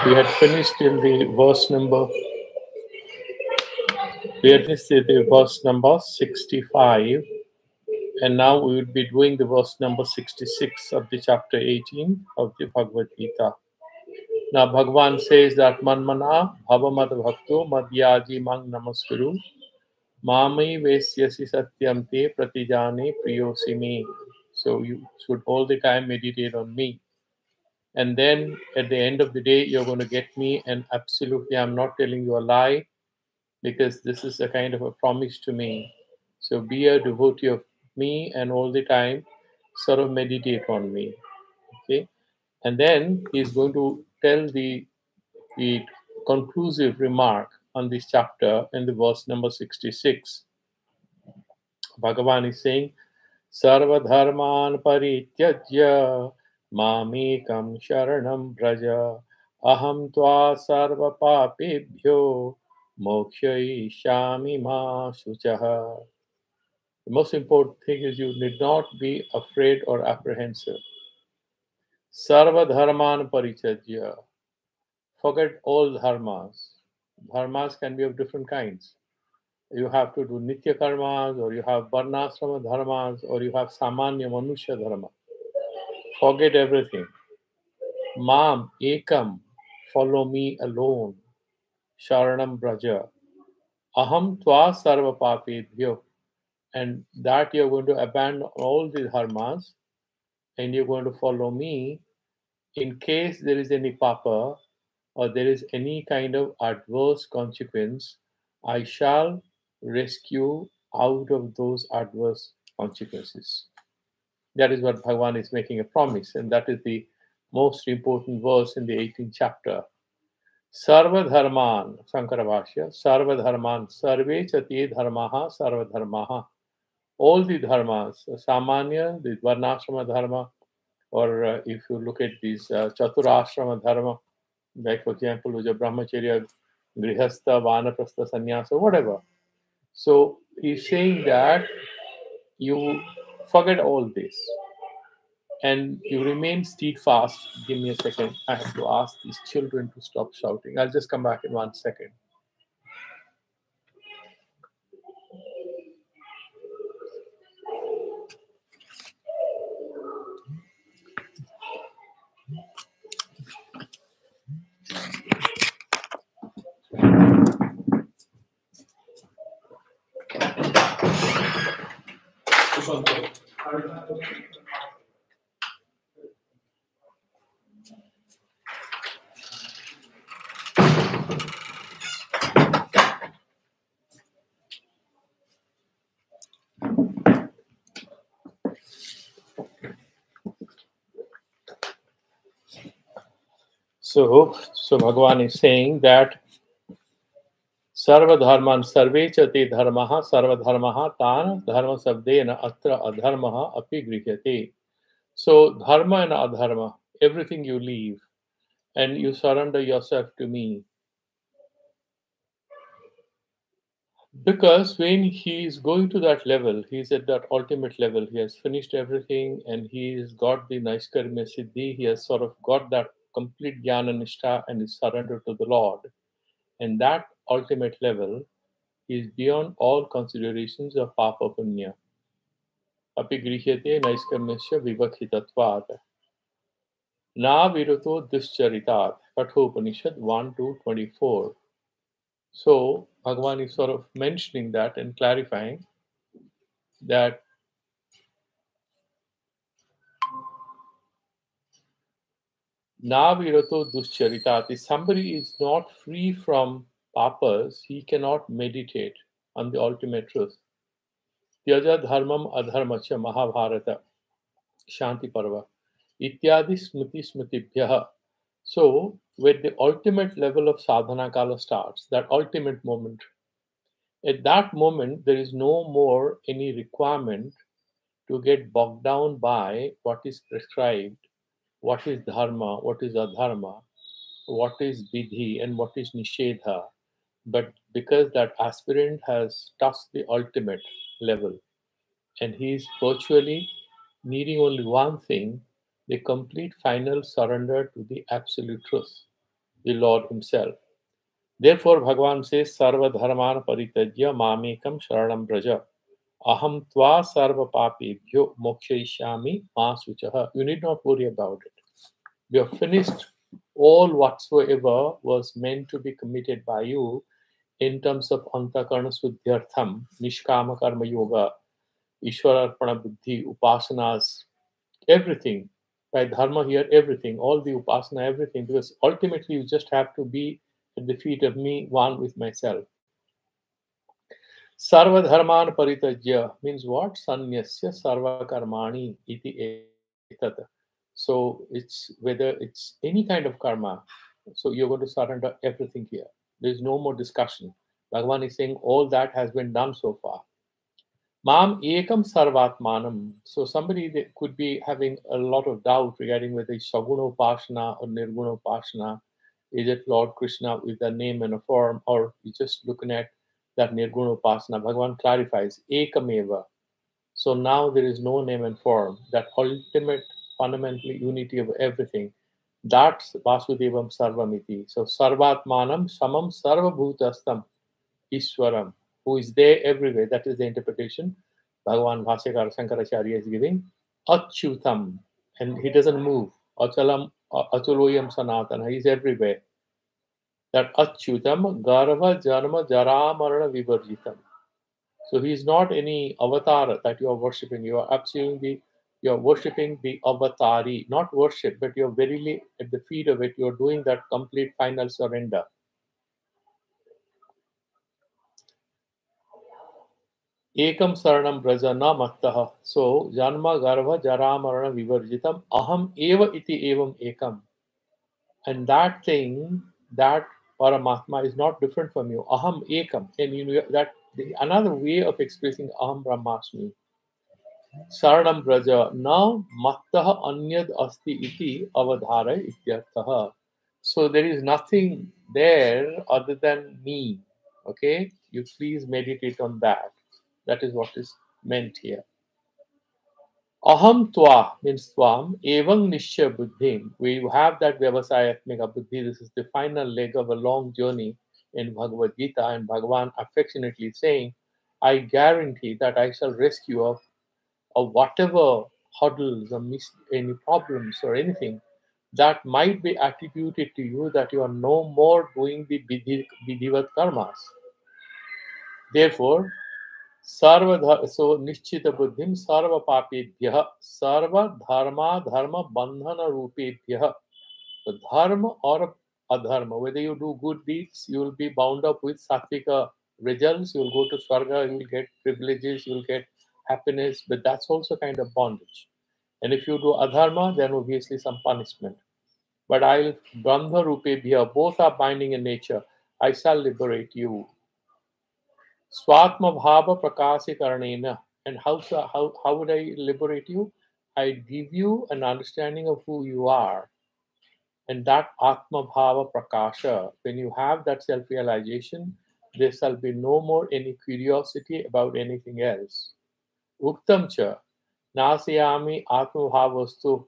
We had finished in the verse number. We had finished the verse number 65, and now we will be doing the verse number 66 of the chapter 18 of the Bhagavad Gita. Now Bhagavan says that Manmana Bhavamad Bhakto Madhyaji Mang Namaskuru Mami Vesyasi Satyam Te Pratijane Priyosimi. So you should all the time meditate on me. And then at the end of the day, you're going to get me. And absolutely, I'm not telling you a lie, because this is a kind of a promise to me. So be a devotee of me and all the time sort of meditate on me. Okay. And then he's going to tell the conclusive remark on this chapter in the verse number 66. Bhagavan is saying, Sarva dharman parityajya mamekam sharanam braja aham tva sarva papebhyo mokshayishami ma shuchaha. The most important thing is you need not be afraid or apprehensive. Sarva dharman parityajya. Forget all dharmas. Dharmas can be of different kinds. You have to do nitya karmas, or you have varnasrama dharmas, or you have samanya manushya dharma. Forget everything. Mam ekam, follow me alone. Sharanam braja. Aham tva sarva papebhyo. And that you're going to abandon all the dharmas and you're going to follow me. In case there is any papa or there is any kind of adverse consequence, I shall rescue out of those adverse consequences. That is what Bhagavan is making a promise, and that is the most important verse in the 18th chapter. Sarva dharman, Shankara Bhashya, Sarva dharman, Sarve chati dharmaha, Sarva dharmaha. All the dharmas, Samanya, the Varnashrama dharma, or if you look at these Chaturashrama dharma, like for example, Uja Brahmacharya, Grihastha, Vanaprastha, Sannyasa, whatever. So he's saying that you forget all this and you remain steadfast. Give me a second. I have to ask these children to stop shouting. I'll just come back in 1 second. So Bhagavan is saying that Sarva dharman sarve chate dharmaha sarva dharmaha tan dharma sabdena atra adharmaha api grihyate. So dharma and adharma, everything you leave and you surrender yourself to me. Because when he is going to that level, he is at that ultimate level. He has finished everything and he has got the Naiskarmya Siddhi. He has sort of got that complete Jnana Nishtha and is surrendered to the Lord. And that ultimate level is beyond all considerations of Papa Punya. Api grihyate Naiskarmyasya vivakhitatvat. Na viruto duscharitat. Kathopanishad 1-24. So Bhagavan is sort of mentioning that and clarifying that na virato duscharitat. If somebody is not free from papas, he cannot meditate on the ultimate truth. Tyaja dharmam adharmacha Mahabharata Shanti Parva ityadi smriti smritibhyaha. So when the ultimate level of sadhana kala starts, that ultimate moment, at that moment there is no more any requirement to get bogged down by what is prescribed, what is dharma, what is adharma, what is vidhi, and what is nishedha. But because that aspirant has touched the ultimate level and he is virtually needing only one thing, the complete final surrender to the absolute truth. the Lord himself. Therefore, Bhagavan says, Sarva dharman paritajya mamekam sharanam braja. Aham tva sarva papebhyo mokshayishyami ma suchaha. You need not worry about it. We have finished all whatsoever was meant to be committed by you in terms of antakarna suddhyartham, nishkama karma yoga, ishwararpana buddhi, upasanas, everything. By dharma here, everything, all the upasana, everything, because ultimately you just have to be at the feet of me, one with myself. Sarva dharman paritajya means what? Sanyasya sarva karmani iti etat. So it's whether it's any kind of karma. So you're going to surrender everything here. There's no more discussion. Bhagavan is saying all that has been done so far. Mam ekam sarvatmanam. So somebody that could be having a lot of doubt regarding whether it's Saguna Upasana or Nirguna Upasana. Is it Lord Krishna with a name and a form, or you just looking at that Nirguna Upasana? Bhagavan clarifies, Ekameva. So now there is no name and form. That ultimate fundamental unity of everything. That's Vasudevam Sarvamiti. So Sarvatmanam Samam Sarvabhutastam Ishwaram, who is there everywhere. That is the interpretation Bhagavan Bhasyakara Shankaracharya is giving. Achyutam, and he doesn't move. Achalam, Achuloyam Sanatana, he is everywhere. That Achyutam, Garva, Janma, Jaramarana Vivarjitam. So he is not any avatar that you are worshipping. You are absolutely, you are worshipping the avatari, not worship, but you are verily at the feet of it. You are doing that complete final surrender. Ekam saranam braja na mattaha. So, janma garva jaramarana vivarjitam aham eva iti evam ekam. And that thing, that Paramatma is not different from you. Aham ekam. And you know that another way of expressing aham brahmasmi. Saranam braja na mattaha anyad asti iti avadhara ityarthaha. So there is nothing there other than me. Okay? You please meditate on that. That is what is meant here. Aham twa means twam, evang nishya buddhim. We have that vyavasayatmika buddhi. This is the final leg of a long journey in Bhagavad Gita, and Bhagavan affectionately saying, I guarantee that I shall rescue of whatever hurdles or any problems or anything that might be attributed to you, that you are no more doing the vidhivat karmas. Therefore, so nishchita buddhim sarva papebhyah sarva dharma bandhana rupebhyah. The dharma or adharma, whether you do good deeds, you will be bound up with sattvika results, you will go to swarga, you will get privileges, you will get happiness, but that's also kind of bondage. And if you do adharma, then obviously some punishment. But I'll bandha rupebhyah, both are binding in nature. I shall liberate you. Swatma bhava prakasikaranena. And how would I liberate you? I give you an understanding of who you are. And that Atma Bhava Prakasha, when you have that self realization, there shall be no more any curiosity about anything else. Uktam cha Nasayami Atma Bhavastu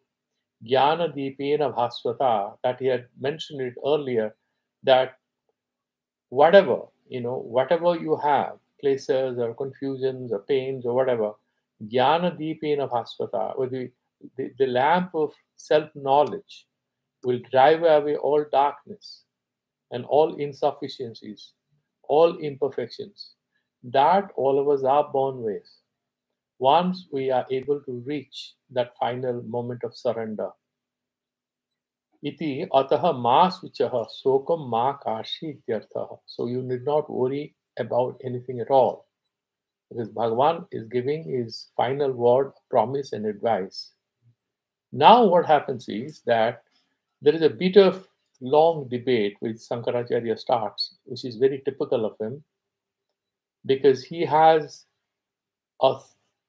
Jnana Deepena Bhaswata, that he had mentioned it earlier, that whatever you have, places or confusions or pains or whatever, Jnana Deepena Bhaswata, or the lamp of self knowledge will drive away all darkness and all insufficiencies, all imperfections that all of us are born with. Once we are able to reach that final moment of surrender. Iti ataha ma suchaha sokam ma kashi ityarthaha. So you need not worry about anything at all. Because Bhagavan is giving his final word, promise, and advice. Now what happens is that there is a bit of long debate which Sankaracharya starts, which is very typical of him, because he has a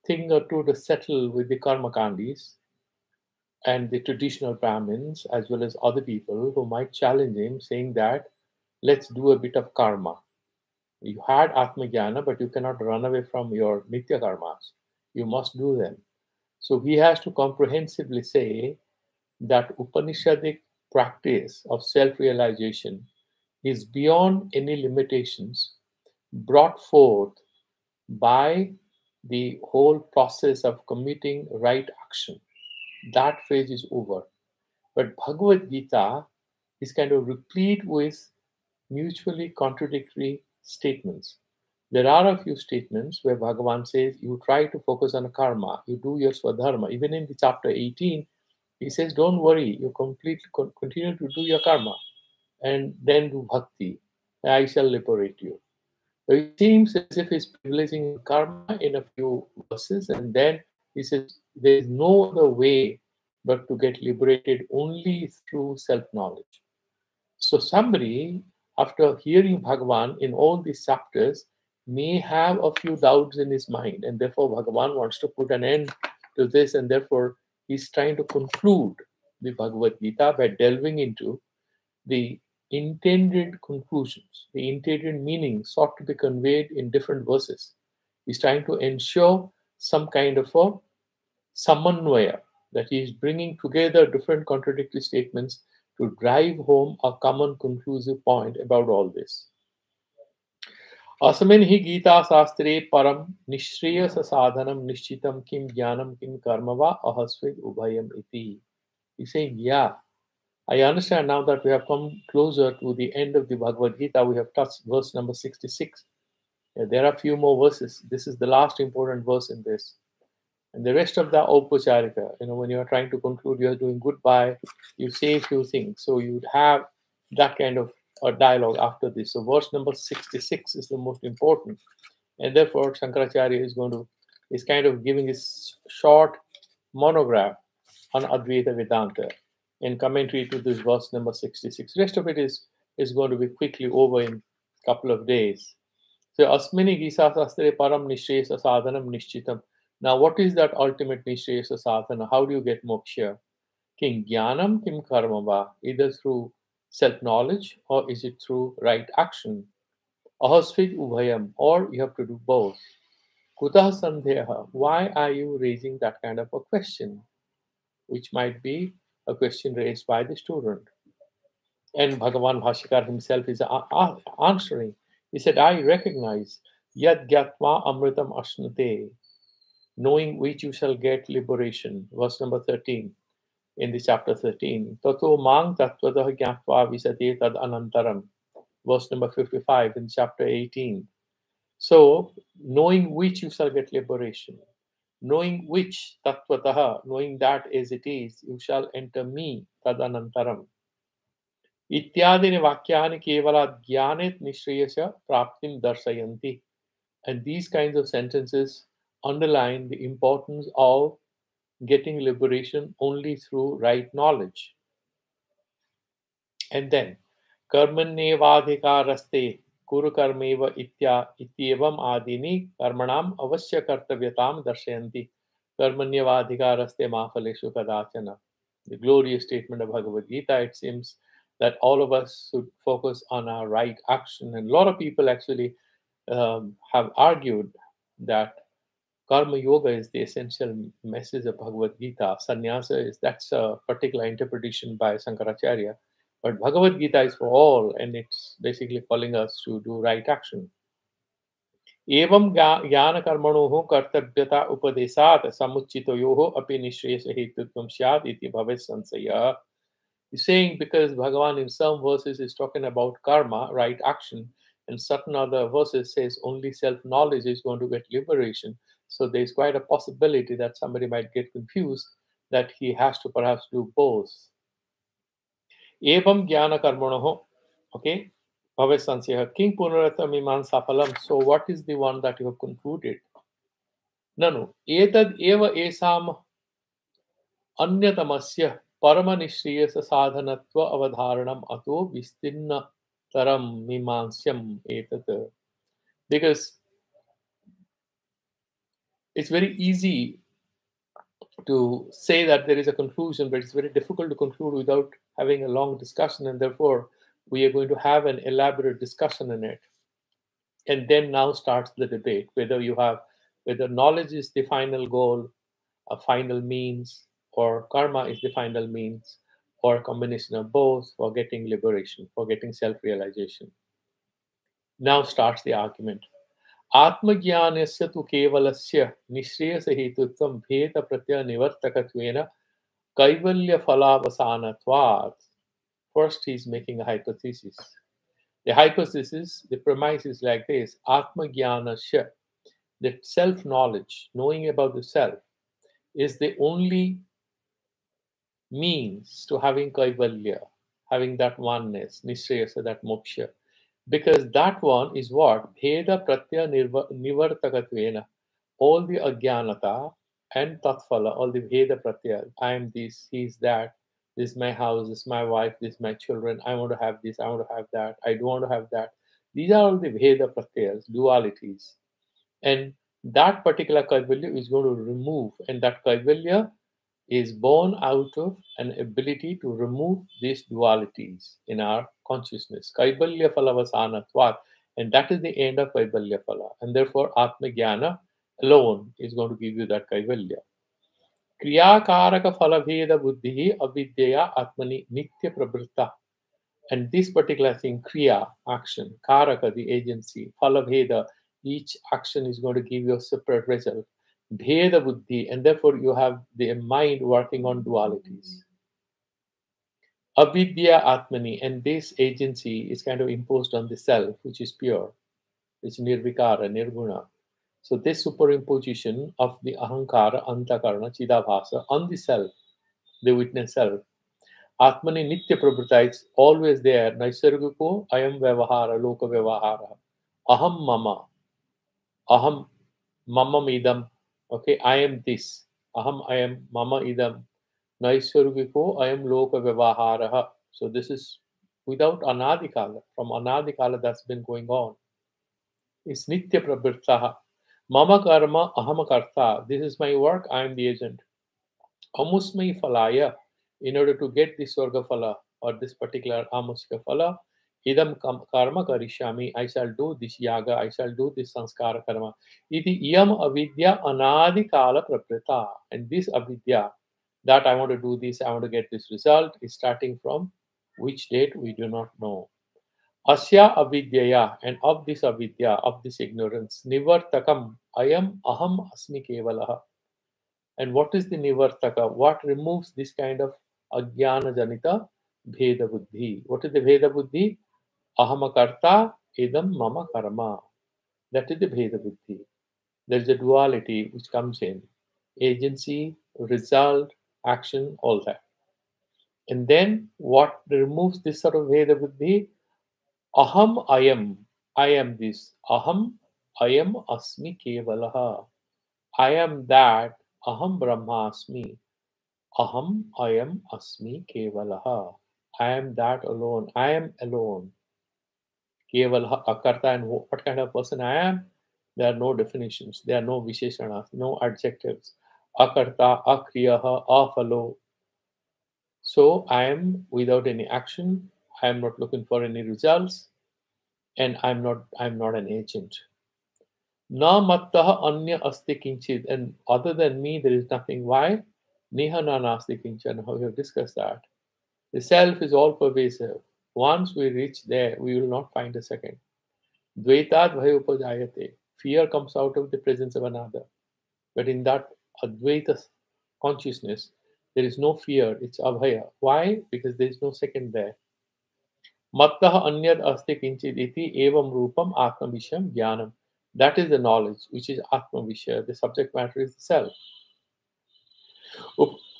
thing or two to settle with the Karmakandis and the traditional Brahmins, as well as other people who might challenge him, saying that let's do a bit of karma. You had Atmajnana, but you cannot run away from your Nitya karmas. You must do them. So he has to comprehensively say that Upanishadic practice of self-realization is beyond any limitations brought forth by the whole process of committing right action. That phase is over. But Bhagavad Gita is kind of replete with mutually contradictory statements. There are a few statements where Bhagavan says you try to focus on karma, you do your swadharma. Even in the chapter 18, he says, don't worry, you continue to do your karma and then do bhakti. I shall liberate you. So it seems as if he's privileging karma in a few verses, and then he says there is no other way but to get liberated only through self-knowledge. So somebody, after hearing Bhagavan in all these chapters, may have a few doubts in his mind, and therefore Bhagavan wants to put an end to this, and therefore he's trying to conclude the Bhagavad Gita by delving into the intended conclusions, the intended meaning sought to be conveyed in different verses. He's trying to ensure some kind of a samanvaya, that he is bringing together different contradictory statements to drive home a common conclusive point about all this. Asmin hi Gita Sastre Param Nishreyasa Sadhanam Nishchitam Kim Jnanam Kim Karmava Ahasvid Ubhayam Iti. He's saying, yeah, I understand now that we have come closer to the end of the Bhagavad Gita. We have touched verse number 66. There are a few more verses. This is the last important verse in this. And the rest of the Aupacharika, when you are trying to conclude, you are doing goodbye, you say a few things. So you would have that kind of a dialogue after this. So verse number 66 is the most important. And therefore, Shankaracharya is kind of giving his short monograph on Advaita Vedanta in commentary to this verse number 66. Rest of it is going to be quickly over in a couple of days. So Asmini Gisa Sastre Param Nishreyasa Sadhanam Nishchitam. Now, what is that ultimate Nishreyasa Sadhana? How do you get moksha? Kim Jnanam Kim Karmava, either through self-knowledge or is it through right action? Ahasvid Ubhayam, or you have to do both. Kutah Sandheha, why are you raising that kind of a question? Which might be a question raised by the student. And Bhagavan Bhashikar himself is answering. He said, I recognize Yad Gyatva Amritam Ashnate, knowing which you shall get liberation. Verse number 13 in the chapter 13. Tato Mang Tattvadah Gyatva Visate Tad Anantaram. Verse number 55 in chapter 18. So, knowing which you shall get liberation. Knowing which, tattvataha, knowing that as it is, you shall enter me, tadanantaram. Ityadini vakyani kevala jnanit nishreyasya praptim darsayanti. And these kinds of sentences underline the importance of getting liberation only through right knowledge. And then, karmanyevadhikaraste kuru karmeva ityevam adini karmanam avasya kartavyatam darshayanti. Karmanyevadhikaraste mafaleshu kadachana. The glorious statement of Bhagavad Gita, it seems that all of us should focus on our right action. And a lot of people actually have argued that Karma Yoga is the essential message of Bhagavad Gita. Sannyasa that's a particular interpretation by Shankaracharya. But Bhagavad Gita is for all, and it's basically calling us to do right action. एवं ज्ञान कर्मणोः कर्तव्यता उपदेशात् समुचितयोः अपि निश्रेयस हेतुत्वं स्यात् इति भवेत् संशयः. He's saying because Bhagavan in some verses is talking about karma, right action, and certain other verses says only self-knowledge is going to get liberation. So there's quite a possibility that somebody might get confused that he has to perhaps do both. Evam jnana karmanoh, okay? King Punarata Mimamsa Phalam. So what is the one that you have concluded? Nanu. Etad eva esam anyatamasya paramanishriya sadhanatva avadharanam ato vistinna taram mimansyam etat. Because it's very easy to say that there is a conclusion, but it's very difficult to conclude without having a long discussion, and therefore we are going to have an elaborate discussion in it. And then now starts the debate whether knowledge is the final goal, a final means, or karma is the final means, or a combination of both for getting liberation, for getting self-realization. Now starts the argument. आत्मज्ञानस्य तु केवलस्य निःश्रेयसहेतुत्वं भेदप्रत्ययनिवर्तकत्वेन कैवल्यफलावसानत्वात्. First, he's making a hypothesis. The hypothesis, the premise is like this: Atmajnanasya, that self-knowledge, knowing about the self, is the only means to having kaivalya, having that oneness, nishreyasa, that moksha. Because that one is what? Bheda pratyaya nivartakatvena. All the ajnanata and tatfala, all the bheda pratyaya. I am this, he is that. This is my house, this is my wife, this is my children. I want to have this, I want to have that. I don't want to have that. These are all the bheda pratyas, dualities. And that particular kaivalya is going to remove, and that kaivalya is born out of an ability to remove these dualities in our consciousness. Kaivalya phalavasana, and that is the end of Kaivalya phala. And therefore, Atma Jnana alone is going to give you that Kaivalya. Kriyakaraka phalaveda buddhi avidya atmani nitya prabhrita. And this particular thing, kriya, action, karaka, the agency, phalaveda, each action is going to give you a separate result. Bheda buddhi, and therefore you have the mind working on dualities. Avidya atmani, and this agency is kind of imposed on the self, which is pure, which is nirvikara, nirguna. So this superimposition of the ahankara, antakarana, chidabhasa on the self, the witness self, Atmani nitya prabhuta, is always there. Naisargiko ayam vyavahara, loka vyavahara. Aham mama. Aham mama idam. Okay, I am this. Aham I am mama idam. Naisargiko ayam loka vyavahara. So this is without anadikala. From anadikala that's been going on. It's nitya prabhutaha. Mama karma aham karta. This is my work, I am the agent. Amusmai falaya. In order to get this Swarga Phala or this particular Amusika Phala, idam karma karishami, I shall do this yaga, I shall do this sanskara karma. Iti iyam avidya anadi kala praprita. And this avidya, that I want to do this, I want to get this result, is starting from which date we do not know. Asya avidyaya, and of this avidya, of this ignorance, nivartakam, ayam aham asmi kevalaha. And what is the nivartaka? What removes this kind of ajnana janita bheda buddhi? What is the bheda buddhi? Ahamakarta idam mama karma. That is the bheda buddhi. There is a duality which comes in: agency, result, action, all that. And then what removes this sort of bheda buddhi? Aham ayam. I am this. Aham ayam asmi kevalaha. I am that. Aham brahmasmi. Aham ayam asmi kevalaha. I am that alone. I am alone. Kevalaha akarta, and what kind of person I am? There are no definitions. There are no visheshanas, no adjectives. Akarta, akriyaha, afalo. So I am without any action. I am not looking for any results, and I'm not an agent. Na mattaha anya asti kinchid, and other than me there is nothing. Why? Niha na nasti kinchana. We have discussed that. The self is all pervasive. Once we reach there, we will not find a second. Dvaitat bhaya upajayate. Fear comes out of the presence of another. But in that Advaita consciousness, there is no fear, it's abhaya. Why? Because there is no second there. Mattaha anyad asti kinchid iti evam rupam atma visham jnanam. That is the knowledge, which is atma vishya. The subject matter is the self.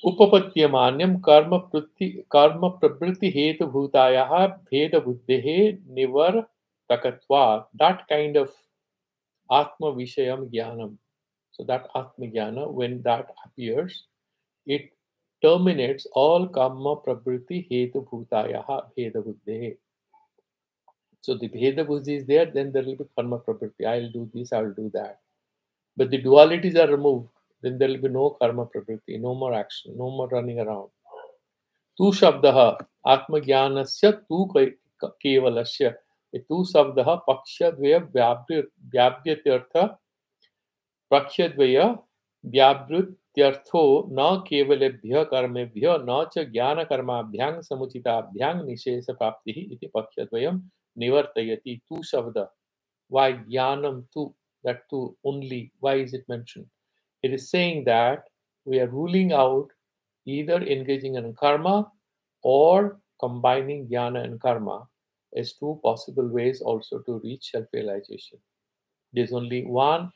उपपद्यमान्यं कर्म प्रवृत्ति हेतु भूतायाः भेद बुद्धेः निवर्तकत्वात्. That kind of atma vishayam jnanam. So that atma jnana, when that appears, it terminates all karma pravritti hetu bhutayaha bheda buddhehe. So the bheda buddhi is there, then there will be karma pravritti. I will do this, I will do that. But the dualities are removed, then there will be no karma pravritti, no more action, no more running around. Tu shabdaha atmajnanasya tu kevalasya. Tu shabdaha pakshadvaya vyabhyatyartha prakshadvaya vyabhrut इत्यर्थो न केवलेभ्यः कर्मेभ्यः न च ज्ञानकर्माभ्यां समुचिताभ्यां निशेष प्राप्तिः इति पक्षद्वयं निवर्तयति. Tu shabda. Why jnanam tu? That tu only. Why is it mentioned? It is saying that we are ruling out either engaging in karma or combining jnana and karma as two possible ways also to reach self-realization. There is only one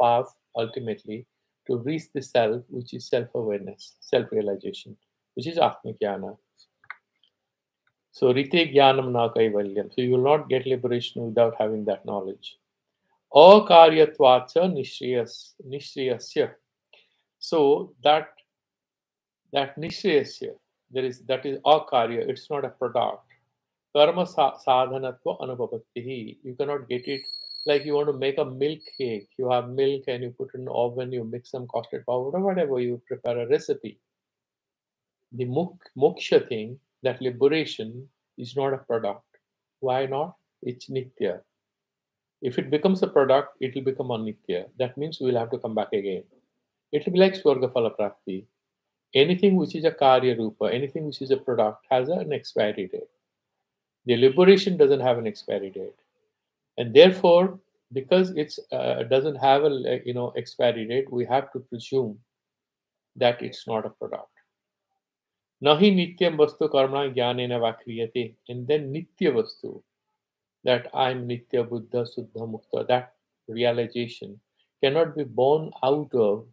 path ultimately to reach the self, which is self-awareness, self-realization, which is Atma Jnana. So Rite Jnanam na Kaivalyam. So you will not get liberation without having that knowledge. Akaryatvacha nishriyasya. So that nishriyasya, that is akarya, it's not a product. Karma sadhanatva anubhavatihi. You cannot get it like you want to make a milk cake. You have milk and you put it in the oven, you mix some custard powder, whatever, you prepare a recipe. The moksha thing, that liberation, is not a product. Why not? It's nitya. If it becomes a product, it will become anitya. That means we will have to come back again. It will be like Swarga Phala Prapti. Anything which is a Karya Rupa, anything which is a product, has an expiry date. The liberation doesn't have an expiry date. And therefore, because it doesn't have a expiry date, we have to presume that it's not a product. Nahi nityam vastu karma jnanena va kriyate. And then nitya vastu, that I'm Nitya Buddha Suddha Mukta, that realization cannot be born out of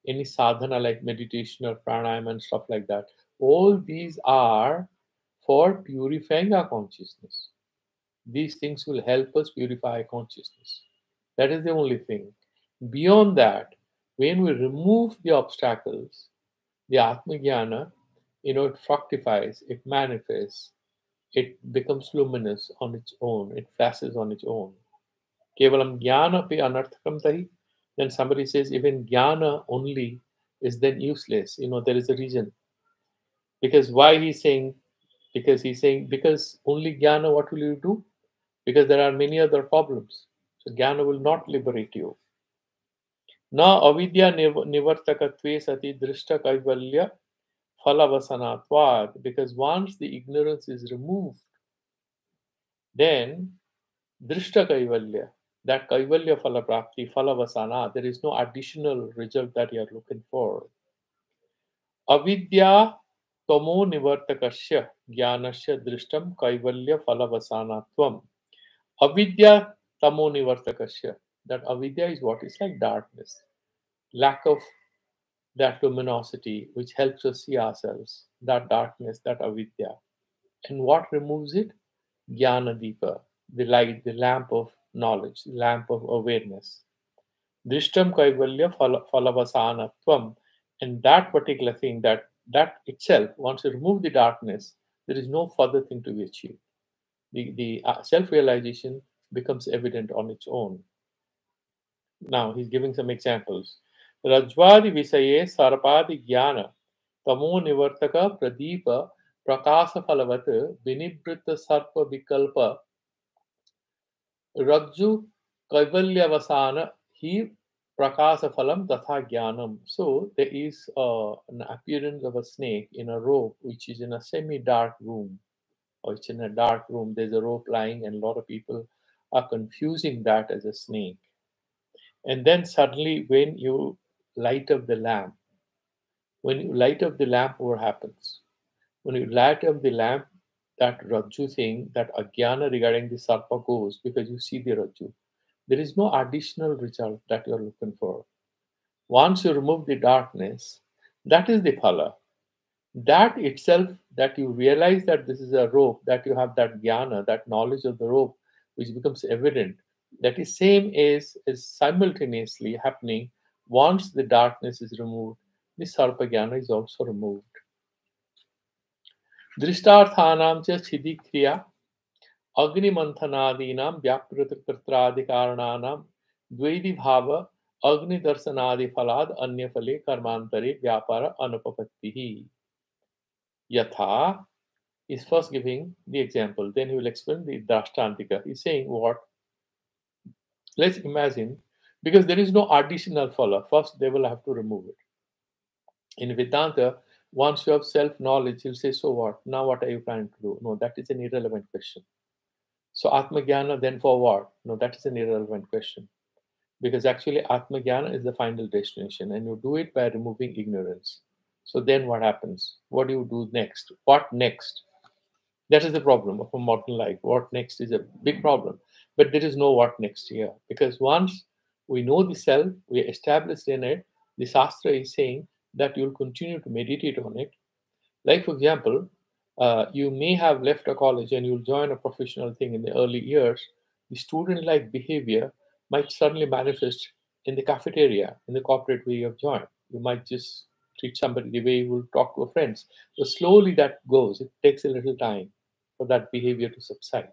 any sadhana like meditation or pranayama and stuff like that. All these are for purifying our consciousness. These things will help us purify consciousness. That is the only thing. Beyond that, when we remove the obstacles, the Atma Jnana, it fructifies, it manifests, it becomes luminous on its own, it flashes on its own. Kevalam jnana pe anarthakam tahi. Then somebody says even jnana only is then useless. There is a reason. Because why he's saying? Because only jnana, what will you do? Because there are many other problems. So jnana will not liberate you. Na avidya nivartakatve sati drishta kaivalya phalavasanatvad. Because once the ignorance is removed, then drishta kaivalya, that kaivalya phala prapti, phalavasana, there is no additional result that you are looking for. Avidya tamo nivartakasya jnanasya drishtam kaivalya phalavasana. Avidya tamo nivartakasya. That avidya is what is like darkness, lack of that luminosity which helps us see ourselves, that darkness, that avidya. And what removes it? Jnana Deepa, the light, the lamp of knowledge, the lamp of awareness. Drishtam Kaivalya Phalavasanatvam. And that particular thing, that itself, once you remove the darkness, there is no further thing to be achieved. The self-realization becomes evident on its own. Now he's giving some examples. Rajvadi Visaye Sarpadi Jnana Tamo Nivartaka Pradeepa Prakasa Phalavat Vinibrita Sarpa Vikalpa Rajju Kaivalyavasana He Prakasa Phalam Tatha Jnanam. So there is an appearance of a snake in a rope which is in a semi-dark room, or it's in a dark room. There's a rope lying, and a lot of people are confusing that as a snake. And then suddenly, when you light up the lamp, what happens? When you light up the lamp, that Rajju thing, that Ajnana regarding the Sarpa goes, because you see the Rajju. There is no additional result that you're looking for. Once you remove the darkness, that is the phala. That itself, that you realize that this is a rope, that you have that jnana, that knowledge of the rope, which becomes evident, that is same is simultaneously happening once the darkness is removed. The sarpa jnana is also removed. Drishtarthanam cha chidikriya अग्निमंथनादीनां व्यापृतकृत्रादिकारणानां द्वैधिभाव अग्निदर्शनादिफलाद अन्यफले कर्मांतरे व्यापार अनुपपत्तिः. Yatha is first giving the example, then he will explain the Drashtantika. He's saying what? Let's imagine, because there is no additional phala, first they will have to remove it. In Vedanta, once you have self-knowledge, he'll say, so what? Now what are you planning to do? No, that is an irrelevant question. So Atmajnana, then for what? No, that is an irrelevant question. Because actually Atmajnana is the final destination, and you do it by removing ignorance. So then what happens? What do you do next? What next? That is the problem of a modern life. What next is a big problem. But there is no what next here. Because once we know the self, we are established in it, the Shastra is saying that you'll continue to meditate on it. Like, for example, you may have left a college and you'll join a professional thing in the early years. The student like behavior might suddenly manifest in the cafeteria, in the corporate way of join. You might just treat somebody the way you will talk to a friends. So slowly that goes. It takes a little time for that behavior to subside.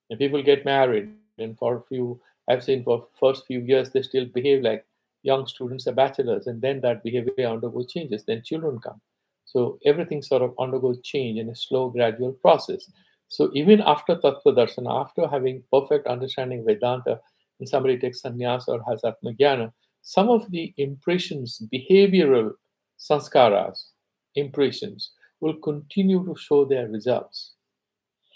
And people get married, and for a few, I've seen for first few years, they still behave like young students are bachelors, and then that behavior undergoes changes. Then children come. So everything sort of undergoes change in a slow, gradual process. So even after Tattva Darsana, after having perfect understanding Vedanta, and somebody takes sannyas or has Atmajnana, some of the impressions, behavioral sanskaras, impressions, will continue to show their results.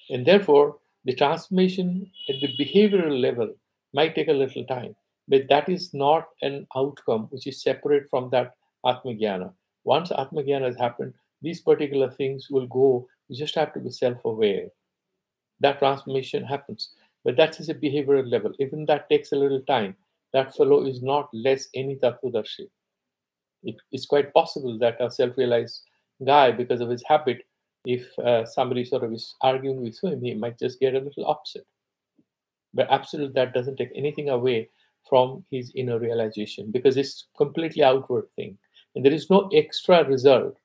And therefore, the transformation at the behavioral level might take a little time, but that is not an outcome which is separate from that Atmajnana. Once Atmajnana has happened, these particular things will go. You just have to be self aware. That transformation happens. But that is a behavioral level. Even that takes a little time. That fellow is not less any Tattvadarshi. It is quite possible that a self-realized guy, because of his habit, if somebody sort of is arguing with him, he might just get a little upset. But absolutely, that doesn't take anything away from his inner realization because it's completely outward thing, and there is no extra result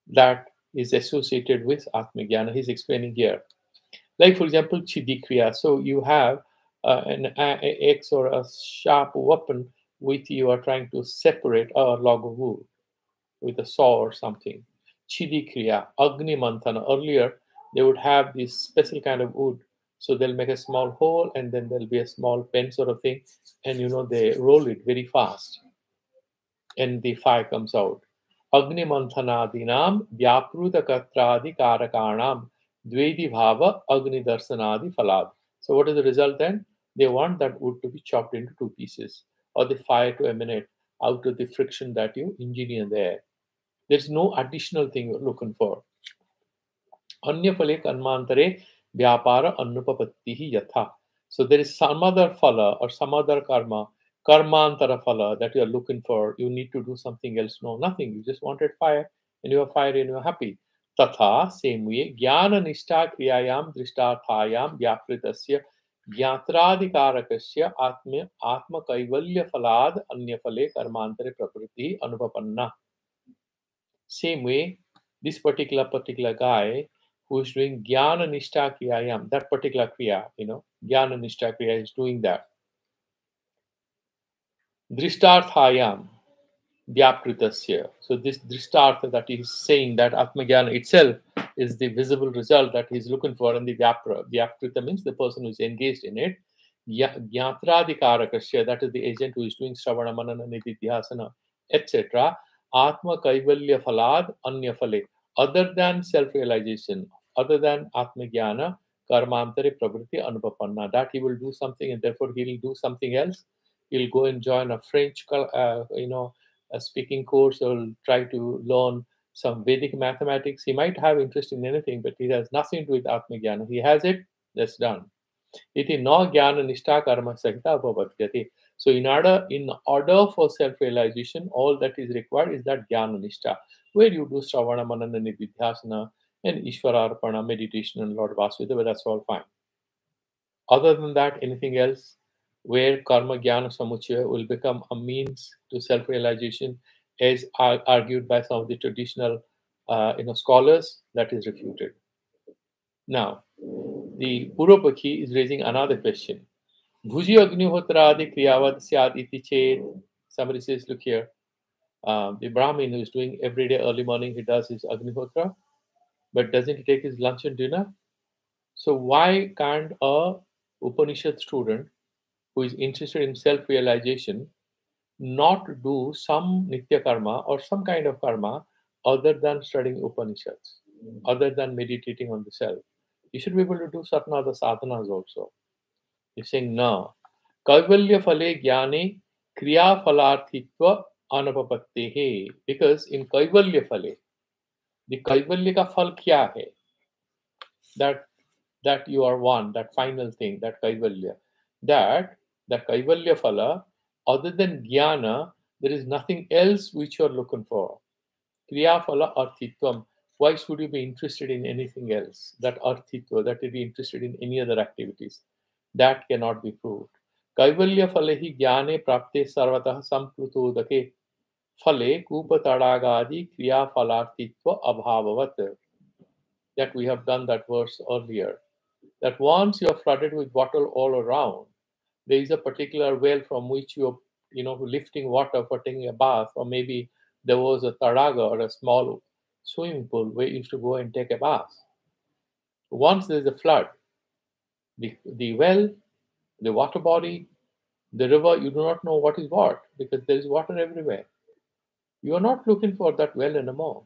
that is associated with Atmajnana. He's explaining here, like for example, Chidikriya. So you have an axe or a sharp weapon with you are trying to separate a log of wood with a saw or something. Chidi Kriya, Agni Mantana. Earlier, they would have this special kind of wood. So they'll make a small hole and then there'll be a small pen sort of thing. And they roll it very fast and the fire comes out. Agni Manthanadinam Vyapruta Katradi Karakanam Dvedi Bhava Agni Darsanadi Falad. So what is the result then? They want that wood to be chopped into two pieces or the fire to emanate out of the friction that you engineer there. There's no additional thing you're looking for. Anyafale karmantare vyapara anupapattihi yatha. So there is some other phala or some other karmantara phala that you're looking for. You need to do something else. No, nothing. You just wanted fire and you are fire and you're happy. Tatha, same way, jnana nishta kriyayam drishtarthayam vyakritasya ज्ञात्राधिकारकस्य आत्म कैवल्य फलाद अन्य फले कर्मांतरे प्रकृति अनुपपन्ना. Same way, this particular guy who is doing Jnana Nishtha Kriyayam, that particular Kriya, Jnana Nishtha Kriya is doing that. Drishtarthayam, Vyapkritasya. So this Drishtartha that he is saying that Atmajnana itself is the visible result that he is looking for, and the Vyapkrita means the person who is engaged in it. Jnatradikarakasya, that is the agent who is doing Shravana, Manana, Nididhyasana, etc. Atma Kaivalya Falad Anya Fale. Other than self-realization, other than Atmajnana, Karmantare Pravriti Anupapanna. That he will do something and therefore he will do something else. He'll go and join a French, a speaking course, or try to learn some Vedic mathematics. He might have interest in anything, but it has nothing to do with Atmajnana. He has it, that's done. Iti no jnana nishta karma sahita bhavatyate. So in order for self-realization, all that is required is that jnana nishta, where you do Shravana, Manana, Nididhyasana, and Ishwararpana, meditation, and Lord Vasudeva, that's all fine. Other than that, anything else where karma jnana samuchaya will become a means to self-realization, as argued by some of the traditional scholars, that is refuted. Now, the Purvapakhi is raising another question. Bhuji Agnihotradi Kriyavad Syad Iti Chet. Somebody says, look here, the Brahmin who is doing every day early morning, he does his Agnihotra, but doesn't he take his lunch and dinner? So why can't a Upanishad student who is interested in self-realization not do some nitya karma or some kind of karma other than studying Upanishads, other than meditating on the self. You should be able to do certain other sadhanas also. You're saying no. Kaivalya phale jnane kriya phalarthitva anupapattehe. Because in Kaivalya phale, the Kaivalya ka phal kya hai? That that you are one, that final thing, that Kaivalya. That Kaivalya phala, other than jnana, there is nothing else which you are looking for. Kriya phala arthitvam. Why should you be interested in anything else? That arthitva, that you be interested in any other activities. That cannot be proved. Kaivalya phale hi jnane prapte sarvatah samplutodake phale kupatadagadi kriya phalarthitva abhavavat. That we have done that verse earlier. That once you are flooded with water all around, there is a particular well from which you're lifting water for taking a bath, or maybe there was a taraga or a small swimming pool where you used to go and take a bath. Once there's a flood, the well, the water body, the river, you do not know what is what, because there is water everywhere. You are not looking for that well anymore.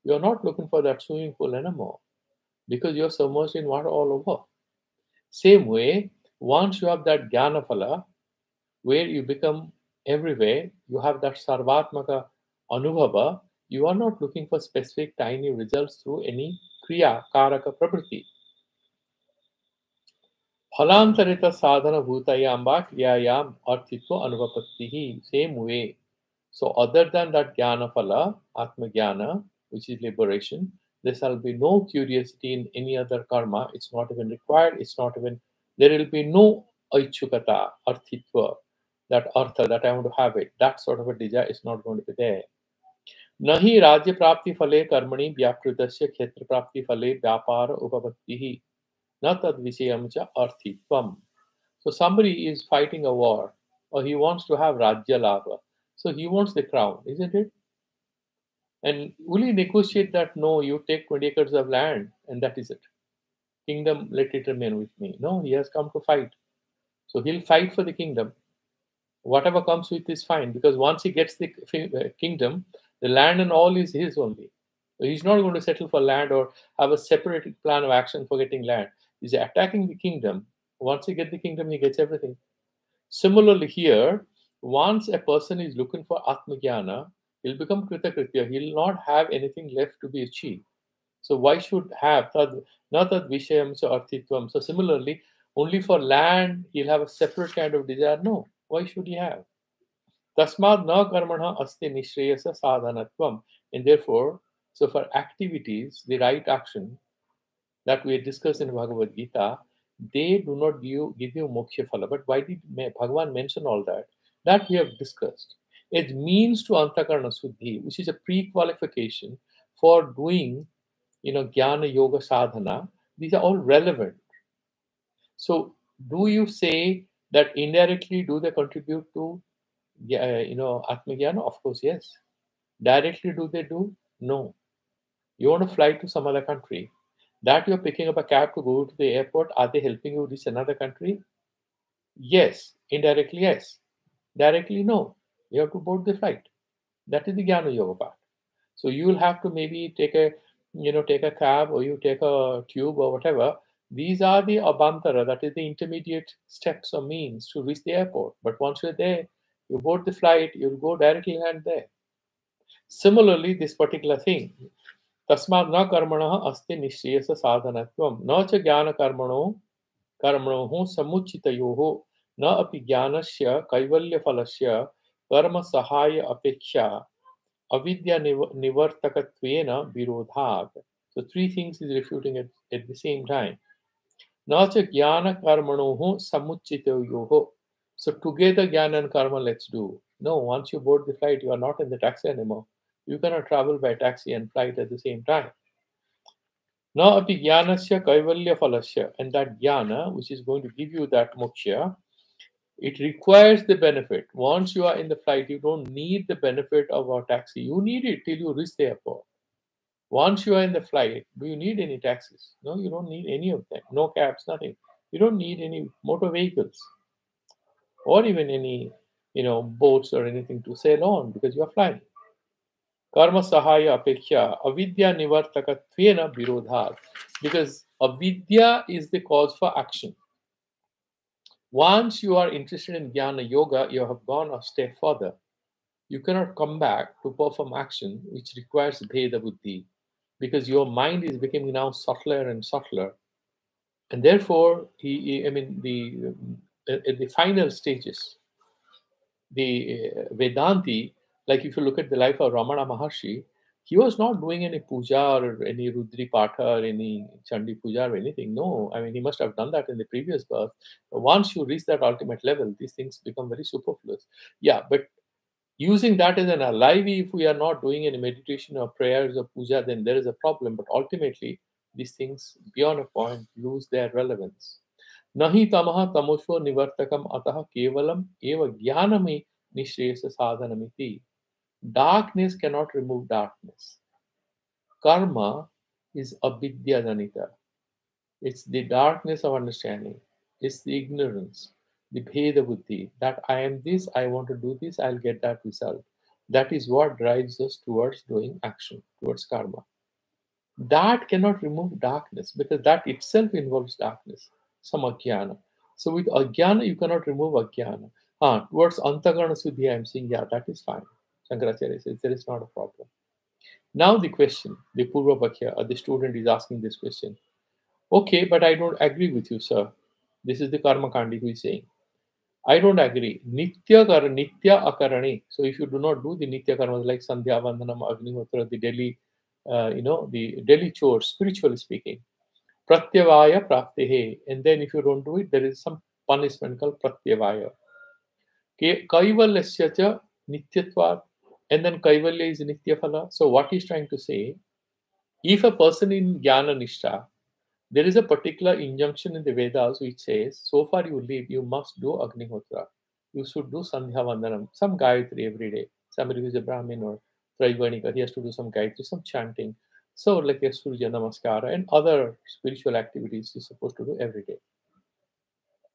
You are not looking for that swimming pool anymore, because you're submerged in water all over. Same way, once you have that jnana phala, where you become everywhere, you have that sarvatmaka anubhava, you are not looking for specific tiny results through any kriya, karaka, prakriti. Phalantarita sadhana bhutayam va kriyayam arthitva anuvapattihi. Same way. So other than that jnana phala, atma jnana, which is liberation, there shall be no curiosity in any other karma. It's not even required. It's not even, there will be no aichukata, arthitva, that artha, that I want to have it. That sort of a desire is not going to be there. Nahi rajya prapti phale karmani vyakritasya kshetra prapti phale vyapara upapattihi. Na tad vishayam cha arthitvam. So somebody is fighting a war, or he wants to have rajya lava. So he wants the crown, isn't it? And will he negotiate that? No, you take 20 acres of land and that is it. Kingdom, let it remain with me. No, he has come to fight. So he'll fight for the kingdom. Whatever comes with is fine, because once he gets the kingdom, the land and all is his only. So he's not going to settle for land or have a separate plan of action for getting land. He's attacking the kingdom. Once he gets the kingdom, he gets everything. Similarly, here, once a person is looking for Atmajnana, he'll become Kritakritya. He'll not have anything left to be achieved. So why should have not that Vishayam so Arthitvam? So similarly, only for land he'll have a separate kind of desire. No, why should he have? Tasmad na karmana asti nishreyasa sadhanatvam. And therefore, so for activities, the right action that we discussed in Bhagavad Gita, they do not give you moksha phala. But why did Bhagavan mention all that? That we have discussed. It means to antakarna suddhi, which is a pre-qualification for doing, jnana yoga sadhana. These are all relevant. So, do you say that indirectly do they contribute to, atmajnana? Of course, yes. Directly do they do? No. You want to fly to some other country, that you're picking up a cab to go to the airport, are they helping you reach another country? Yes. Indirectly, yes. Directly, no. You have to board the flight. That is the Jnana Yoga part. So you'll have to maybe take a cab, or you take a tube or whatever. These are the abantara, that is the intermediate steps or means to reach the airport. But once you're there, you board the flight, you'll go directly land there. Similarly, this particular thing, तस्मात् न कर्मणः अस्ति निश्चयस साधनत्वं न च ज्ञानकर्मणो कर्मणोः समुचितयोः न अपि ज्ञानस्य कैवल्यफलस्य कर्मसहाय अपेक्षा अविद्या निवर्तकत्वेन विरोधात्. So three things is refuting at the same time. न च ज्ञानकर्मणोः समुचितयोः. So together jnana and karma let's do. No, once you board the flight, you are not in the taxi anymore. You cannot travel by taxi and flight at the same time. Na api jnanasya kaivalya phalasya. And that jnana, which is going to give you that moksha, it requires the benefit. Once you are in the flight, you don't need the benefit of a taxi. You need it till you reach the airport. Once you are in the flight, do you need any taxis? No, you don't need any of them. No cabs, nothing. You don't need any motor vehicles or even any boats or anything to sail on because you are flying. Karma sahaya apeksha avidya nivartakatvena virodhat. Because avidya is the cause for action. Once you are interested in jnana yoga, you have gone a step further. You cannot come back to perform action which requires bheda buddhi because your mind is becoming now subtler and subtler. And therefore, at the final stages, the Vedanti, like if you look at the life of Ramana Maharshi, he was not doing any puja or any Rudri Patha or any Chandi puja or anything. No, I mean, he must have done that in the previous birth. But once you reach that ultimate level, these things become very superfluous. Yeah, but using that as an alive, if we are not doing any meditation or prayers or puja, then there is a problem. But ultimately, these things beyond a point lose their relevance. Nahi tamaha tamosho nivartakam ataha kevalam eva jnanami nishresa sadhanamiti. Darkness cannot remove darkness. Karma is avidya janita. It's the darkness of understanding. It's the ignorance, the bheda buddhi, that I am this, I want to do this, I'll get that result. That is what drives us towards doing action, towards karma. That cannot remove darkness because that itself involves darkness, some ajnana. So with ajnana, you cannot remove ajnana. Towards antakarana suddhi, I am saying, yeah, that is fine. Shankaracharya says there is not a problem. Now the question, the Purva Bhakya, or the student is asking this question. Okay, but I don't agree with you, sir. This is the Karma Kandi who is saying. I don't agree. Nitya akarani. So if you do not do the Nitya karmas like Sandhya, Vandanam, Agnihotra, the daily, the daily chores, spiritually speaking, Pratyavaya praptehe. And then if you don't do it, there is some punishment called Pratyavaya. Kaivalyasya cha nityatvat. And then Kaivalya is Nityaphala. So what he's trying to say, if a person in Jnana Nishtha, there is a particular injunction in the Vedas which says, so far you live, you must do Agnihotra. You should do Sandhya Vandanam, some Gayatri every day. Somebody who is a Brahmin or Traivanika, he has to do some Gayatri, some chanting. So, like a Surya Namaskara and other spiritual activities he's supposed to do every day.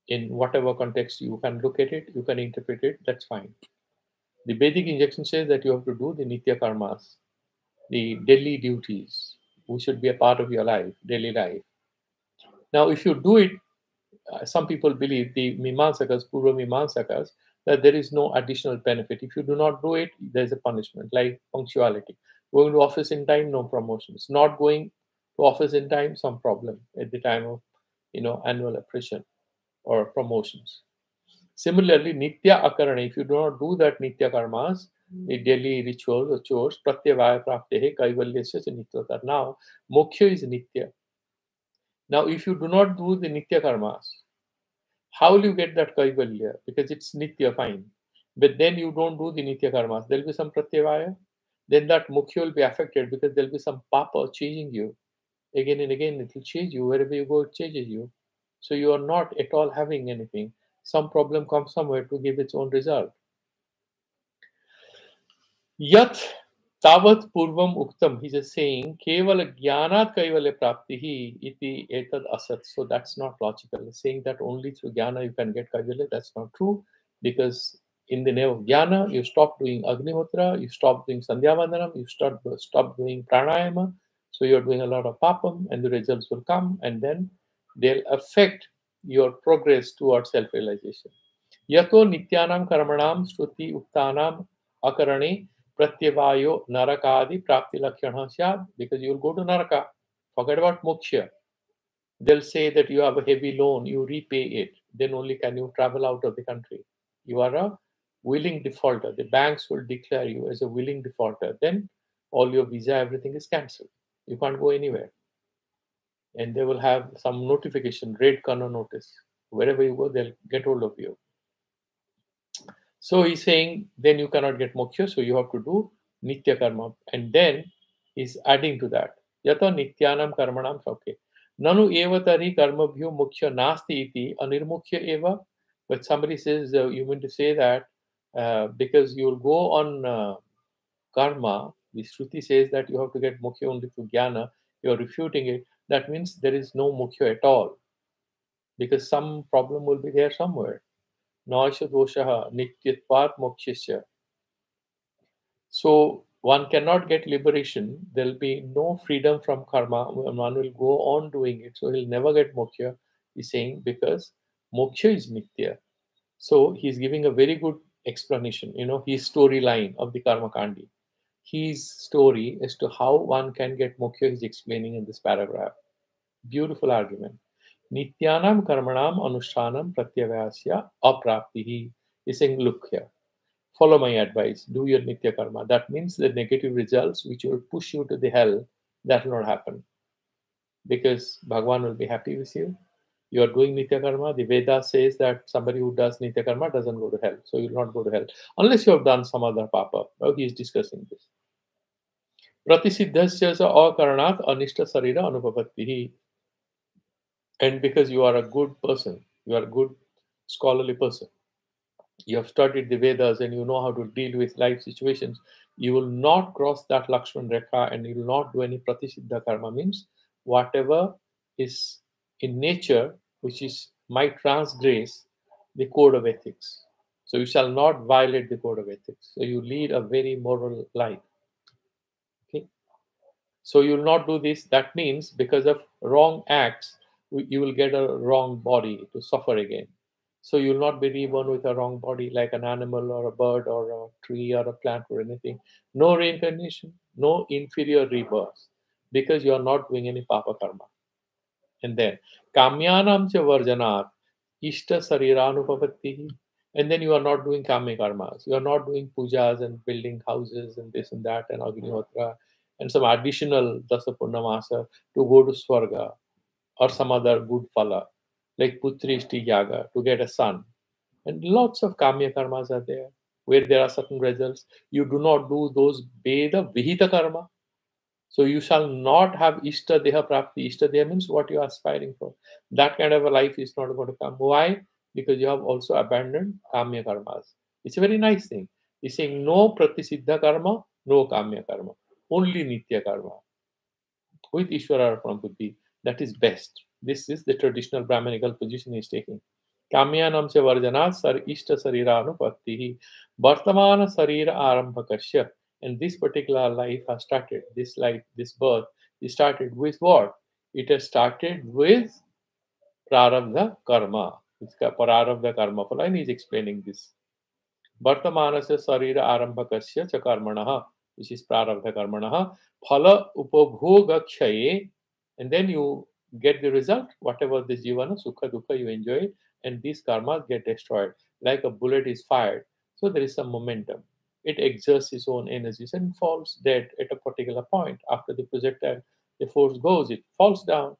In whatever context you can look at it, you can interpret it, that's fine. The Vedic injunction says that you have to do the Nitya Karmas, the daily duties, which should be a part of your life, daily life. Now, if you do it, some people believe, the Mimamsakas, Purva Mimamsakas, that there is no additional benefit. If you do not do it, there is a punishment, like punctuality. Going to office in time, no promotions. Not going to office in time, some problem at the time of annual appraisal or promotions. Similarly, Nitya Akarana, if you do not do that Nitya Karmas, the daily rituals or chores, Pratyavaya Praptehe Kaivalyasya Nityata. Now, Moksha is Nitya. Now, if you do not do the Nitya Karmas, how will you get that Kaivalya? Because it's Nitya, fine. But then you don't do the Nitya Karmas. There will be some Pratyavaya. Then that Mukhya will be affected because there will be some Papa changing you. Again and again, it will change you. Wherever you go, it changes you. So you are not at all having anything. Some problem comes somewhere to give its own result. Yat tavat purvam uktam. He's just saying, kevala jnanat kaivalya praptihi iti etad asat. So that's not logical. He's saying that only through jnana you can get kaivalya. That's not true. Because in the name of jnana, you stop doing agnihotra, you stop doing sandhyavandanam, you stop doing pranayama. So you're doing a lot of papam and the results will come and then they'll affect your progress towards self-realization. Yato nityanam karmanam shruti uktanam akarane pratyavayo narakadi prapti lakshana syad, because you'll go to naraka. Forget about moksha. They'll say that you have a heavy loan, you repay it, then only can you travel out of the country. You are a willing defaulter. The banks will declare you as a willing defaulter. Then all your visa, everything is cancelled. You can't go anywhere. And they will have some notification, red corner notice. Wherever you go, they'll get hold of you. So he's saying then you cannot get moksha, so you have to do nitya karma. And then he's adding to that. Yata nityanam karmanam okay. Nanu eva tari karmabhyo moksha nasti iti anirmukhya eva. But somebody says you mean to say that because you'll go on karma, the Shruti says that you have to get moksha only through jnana, you're refuting it. That means there is no moksha at all. Because some problem will be there somewhere. naisha doshaha nityatvat mokshasya. So one cannot get liberation. There'll be no freedom from karma. One will go on doing it. So he'll never get moksha. He's saying because moksha is nitya. So he's giving a very good explanation. His storyline of the karma kandi. His story as to how one can get moksha. He's explaining in this paragraph. Beautiful argument. Nityanam karmanam anushtanam pratyavasya apraptihi. He's saying, look here. Follow my advice. Do your nitya karma. That means the negative results which will push you to the hell, that will not happen. Because Bhagwan will be happy with you. You are doing nitya karma. The Veda says that somebody who does nitya karma doesn't go to hell. So you will not go to hell. Unless you have done some other papa. Well, he is discussing this. Pratisiddhasya akaranat anishta sarira anupapattihi. And because you are a good person, you are a good scholarly person, you have studied the Vedas and you know how to deal with life situations, you will not cross that Lakshman Rekha and you will not do any Pratisiddha karma. Means whatever is in nature which is might transgress the code of ethics. So you shall not violate the code of ethics. So you lead a very moral life. Okay. So you will not do this. That means because of wrong acts, you will get a wrong body to suffer again. So you will not be reborn with a wrong body like an animal or a bird or a tree or a plant or anything. No reincarnation, no inferior rebirth because you are not doing any papa karma. And then kamyanam cha varjanat ishta sarirانupapattihi. And then you are not doing kami karmas. You are not doing pujas and building houses and this and that and agnihotra and some additional dasapurnamasa to go to swarga or some other good phala like putrishti yaga to get a son. And lots of kamya karmas are there where there are certain results. You do not do those veda vihita karma. So you shall not have Ishta Deha Prapti. Ishta Deha means what you are aspiring for. That kind of a life is not going to come. Why? Because you have also abandoned Kamya Karmas. It's a very nice thing. He's saying no Pratisiddha Karma, no Kamya Karma. Only Nitya Karma. With Ishvara Arpanam Buddhi. That is best. This is the traditional Brahmanical position he's taking. Kamyanam se varjanat sar ishta sarirānupattihi vartamana sarira arambhakasya. And this particular life has started, this life, this birth, it started with what? It has started with prarabdha karma. It's prarabdha karma phala, and he's explaining this. Vartamanasya sarira arambhakasya cha karmanaha, which is prarabdha karmanaha, phala upabhoga kshaye, and then you get the result, whatever this jivana, sukha dukha, you enjoy it, and these karmas get destroyed. Like a bullet is fired, so there is some momentum. It exerts its own energies and falls dead at a particular point. After the projectile, the force goes, it falls down.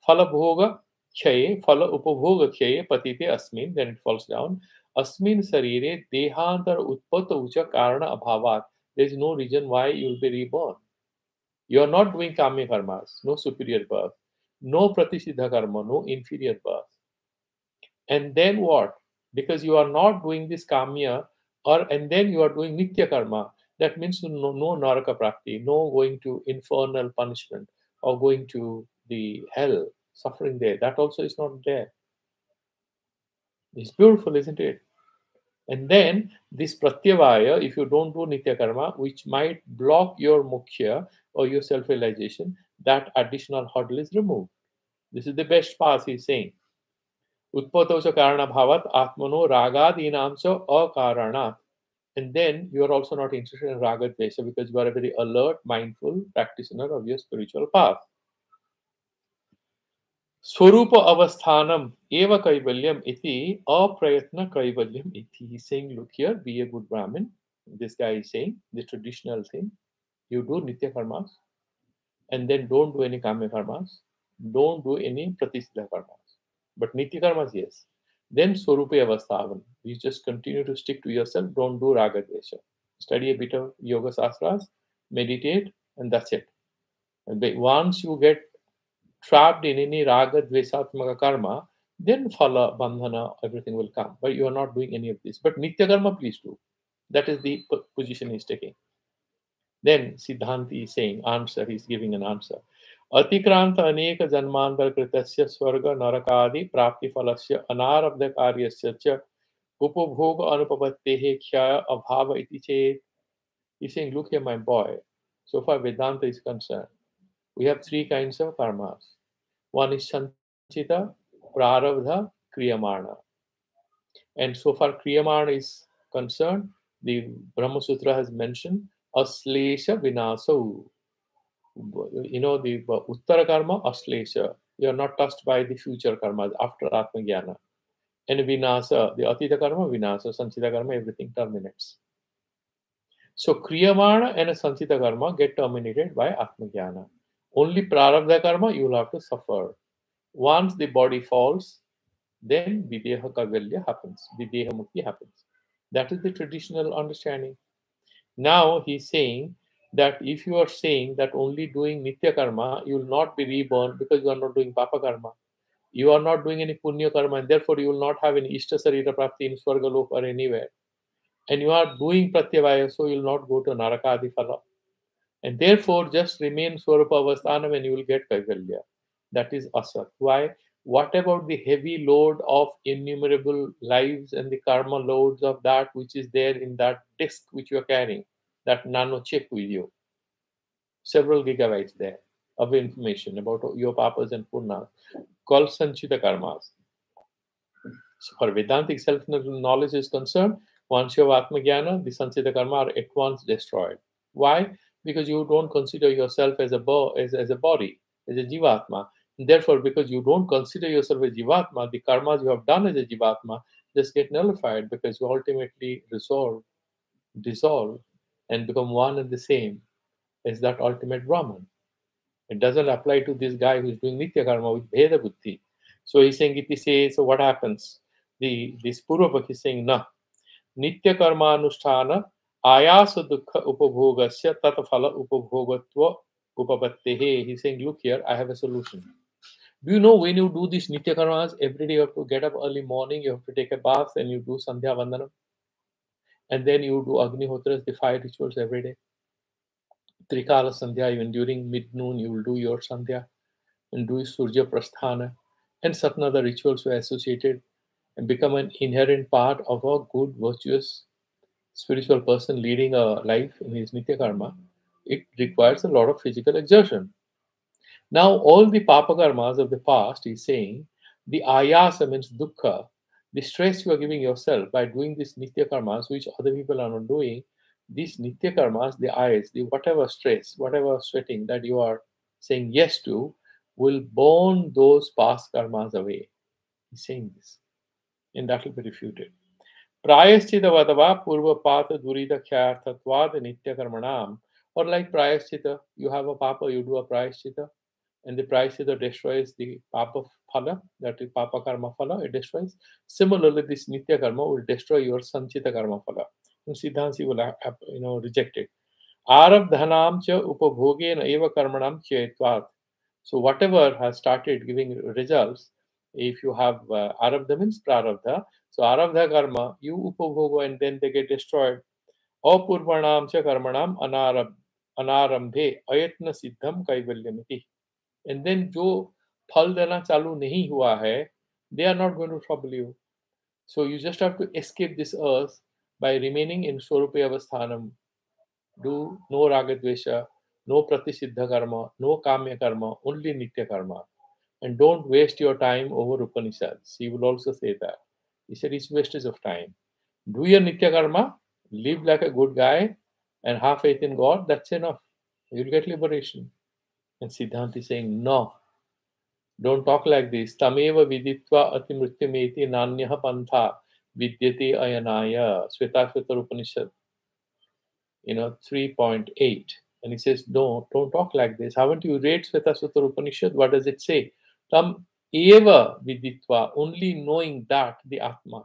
Phala bhoga kshaye, phala upabhoga kshaye, patite asmin, then it falls down. Asmin sarire dehantar utpata ucha karana abhavat. There is no reason why you will be reborn. You are not doing kamya karmas, no superior birth, no pratisiddha karma, no inferior birth. And then what? Because you are not doing this kamya, and then you are doing nitya karma. That means no naraka prapti, no going to infernal punishment or going to the hell, suffering there. That also is not there. It's beautiful, isn't it? And then this pratyavaya, if you don't do nitya karma, which might block your moksha or your self-realization, that additional hurdle is removed. This is the best path he's saying. Utpato cha karana bhavat atmano ragadinam cha akaranat. And then you are also not interested in raga dvesha because you are a very alert, mindful practitioner of your spiritual path. Swarupa avasthanam eva kaivalyam iti aprayatna kaivalyam iti. He's saying, look here, be a good Brahmin. This guy is saying the traditional thing. You do nitya karmas and then don't do any kamya karmas. Don't do any pratisiddha karmas. But nitya karmas, yes. Then swarupa avasthavan. You just continue to stick to yourself. Don't do raga dvesha. Study a bit of yoga sastras, meditate, and that's it. And once you get trapped in any raga dvesatmaka karma, then phala, bandhana, everything will come. But you are not doing any of this. But nitya karma, please do. That is the position he's taking. Then Siddhanti is saying, answer, he's giving an answer. Atikranta aneka janmantar kritasya swarga narakadi prapti phalasya anarabdha karyasya cha Upabhoga anupapattehe khyaya abhava iti chet. He's saying, look here, my boy. So far Vedanta is concerned, we have three kinds of karmas. One is sanchita, prarabdha, kriyamana. And so far kriyamana is concerned, the Brahma Sutra has mentioned aslesha vinaso. The uttara karma, aslesha. You are not touched by the future karmas after Atma Jnana. And vinasa, the atita karma, vinasa, sanchita karma, everything terminates. So kriyamana and sanchita karma get terminated by Atma Jnana. Only prarabdha karma you will have to suffer. Once the body falls, then videha kaivalya happens, videha mukti happens. That is the traditional understanding. Now he's saying that if you are saying that only doing nitya karma, you will not be reborn because you are not doing papa karma. You are not doing any punya karma, and therefore you will not have any ishta sarira prapti in Swargalok or anywhere. And you are doing pratyavaya, so you will not go to narakadi phala. And therefore just remain Swarupa Avasthanam and you will get Kaivalya. That is asat. Why? What about the heavy load of innumerable lives and the karma loads of that which is there in that disk which you are carrying, that nano chip with you? Several gigabytes there of information about your papas and purnas, called Sanchita Karmas. So for Vedantic self-knowledge is concerned, once you have Atma Jnana, the Sanchita Karma are at once destroyed. Why? Because you don't consider yourself as a body, as a Jivatma. And therefore, because you don't consider yourself as Jivatma, the karmas you have done as a Jivatma just get nullified because you ultimately dissolve, and become one and the same as that ultimate Brahman. It doesn't apply to this guy who's doing Nitya Karma with Bheda Buddhi. So he's saying, it says, so what happens? This Purvapakhi is saying, na, Nitya Karma Anusthana Ayasa Dukha Upabhogasya Tataphala Upabhogatva Upapattehe. He's saying, look here, I have a solution. Do you know when you do these Nitya Karmas, every day you have to get up early morning, you have to take a bath, and you do Sandhya Vandanam. And then you do Agnihotras, the 5 rituals every day. Trikala Sandhya, even during mid-noon, you will do your Sandhya and do Surya Prasthana. And certain other rituals were associated and become an inherent part of a good, virtuous, spiritual person leading a life in his Nitya Karma. It requires a lot of physical exertion. Now, all the Papa Karmas of the past, he's saying, the ayasa means dukkha, the stress you are giving yourself by doing these Nitya Karmas, which other people are not doing, these Nitya Karmas, the eyes, the whatever stress, whatever sweating that you are saying yes to, will burn those past karmas away. He's saying this, and that will be refuted. Prayasthita vadava purva pata durita khyarthatvad nitya karmanam. Or like prayasthita, you have a papa, you do a prayasthita, and the prayasthita destroys the papa phala, that is papa karma phala, it destroys. Similarly, this nitya karma will destroy your sanchita karma phala. And Siddhansi will reject it. Arabdhanam cha upabhogena eva karmanam chetvat. So whatever has started giving results, if you have arabdha means prarabdha, so arabdha karma, you upabhoga and then they get destroyed. Apurvanam cha karmanam anarambhe ayatna siddham kaivalyamiti. And then जो फल देना चालू नहीं हुआ है, they are not going to trouble you. So you just have to escape this earth by remaining in Swarupa Avasthanam. Do no ragadvesha, no pratisiddha karma, no kamya karma, only nitya karma. And don't waste your time over Upanishads. He will also say that. He said it's wastage of time. Do your nitya karma, live like a good guy, and have faith in God. That's enough. You'll get liberation. And Siddhanta is saying, no, don't talk like this. Tameva viditva atimrityameti nanyaha pantha vidyate ayanaya. Svetasvatar Upanishad, 3.8. And he says, don't talk like this. Haven't you read Svetasvatar Upanishad? What does it say? Tam eva viditva, only knowing that, the Atma.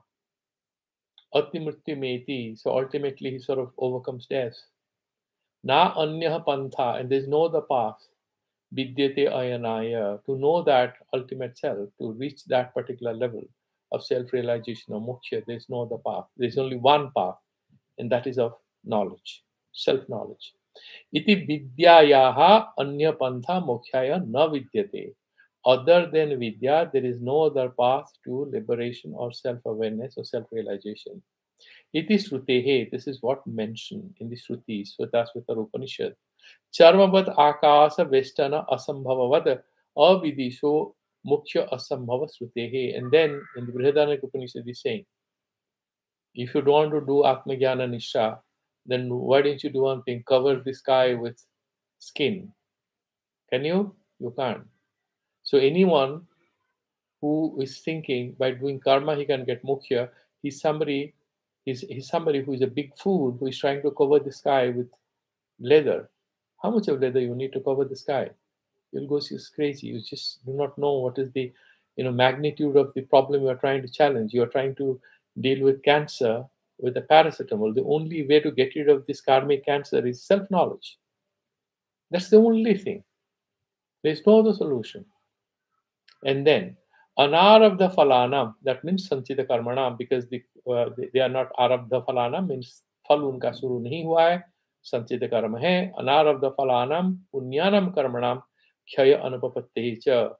Atimrityameti. So ultimately he sort of overcomes death. Na anyaha pantha, and there's no other path. Vidyate ayanaya, to know that ultimate self, to reach that particular level of self-realization or moksha, there's no other path. There's only one path, and that is of knowledge, self-knowledge. Iti vidyayaha anya pantha mokhyaya na vidyate. Other than Vidya, there is no other path to liberation or self-awareness or self-realization. Iti Shrutehe, this is what mentioned in the Shruti, Svatasvata Upanishad. Charmavad Akasa Vestana Asambhavavad Avidisho Mukhya Asambhava Shrutehe. And then in the Brihadaranyaka Upanishad is saying, if you don't want to do Atmajnana Nisha, then why don't you do one thing? Cover the sky with skin. Can you? You can't. So anyone who is thinking by doing karma he can get moksha, he's somebody he's somebody who is a big fool who is trying to cover the sky with leather. How much of leather you need to cover the sky? You'll go crazy. You just do not know what is the magnitude of the problem you are trying to challenge. You are trying to deal with cancer with a paracetamol. The only way to get rid of this karmic cancer is self-knowledge. That's the only thing. There's no other solution. And then anarabdha phalanam, that means sanchita karmanam, because they are not arabdha phalanam, means phal unka shuru nahi hua hai, sanchita karma hai. Anarabdha phalanam punyanam karmanam khyaya anupapatte cha.